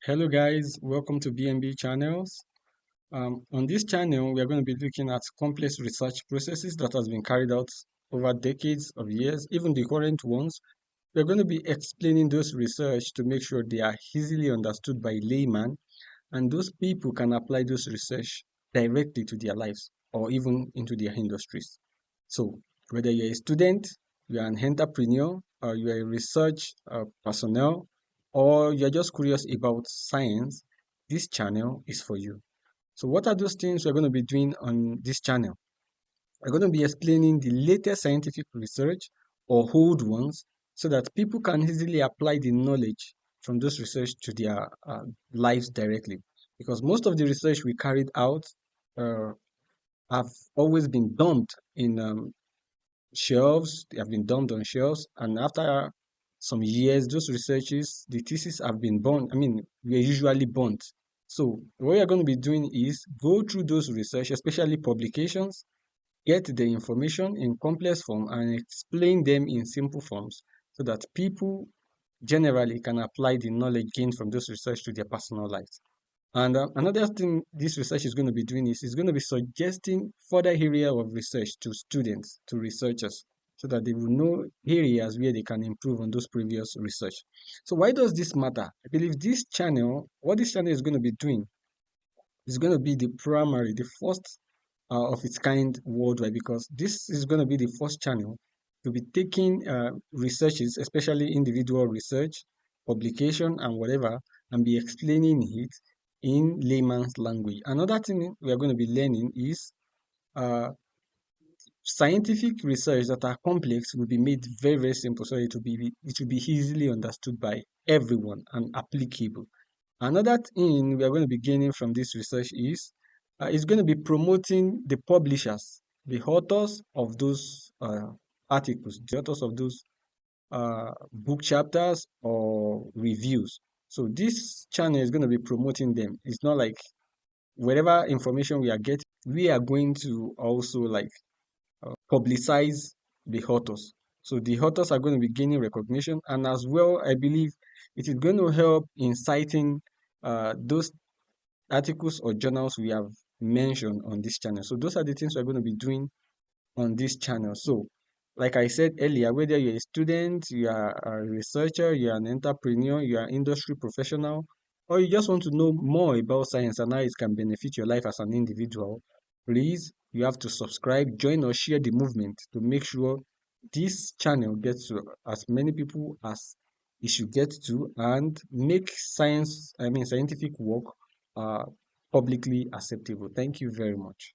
Hello guys, welcome to BNB channels. On this channel, we are going to be looking at complex research processes that has been carried out over decades of years, even the current ones. We're going to be explaining those research to make sure they are easily understood by layman and those people can apply those research directly to their lives or even into their industries. So whether you're a student, you're an entrepreneur, or you're a research personnel, or you're just curious about science, this channel is for you. So what are those things we're going to be doing on this channel? We're going to be explaining the latest scientific research or old ones so that people can easily apply the knowledge from those research to their lives directly. Because most of the research we carried out uh, have always been dumped in shelves, they have been dumped on shelves, and after some years, those researches, the thesis have been burnt. I mean, we are usually burnt. So what we are going to be doing is go through those research, especially publications, get the information in complex form and explain them in simple forms so that people generally can apply the knowledge gained from those research to their personal lives. And another thing this research is going to be doing is it's going to be suggesting further area of research to students, to researchers, so that they will know areas where they can improve on those previous research. So why does this matter? I believe this channel, what this channel is going to be doing is going to be the primary, the first of its kind worldwide, because this is going to be the first channel to be taking researches, especially individual research, publication, and whatever, and be explaining it in layman's language. Another thing we are going to be learning is uh, scientific research that are complex will be made very, very simple, so it will be easily understood by everyone and applicable. Another thing we are going to be gaining from this research is it's going to be promoting the publishers, the authors of those articles, the authors of those book chapters or reviews. So this channel is going to be promoting them. It's not like whatever information we are getting, we are going to also like publicize the authors. So the authors are going to be gaining recognition, and as well, I believe it is going to help in citing those articles or journals we have mentioned on this channel. So those are the things we're going to be doing on this channel. So like I said earlier, whether you're a student, you are a researcher, you're an entrepreneur, you're an industry professional, or you just want to know more about science and how it can benefit your life as an individual, please, you have to subscribe, join or share the movement to make sure this channel gets to as many people as it should get to and make scientific work uh, publicly acceptable. Thank you very much.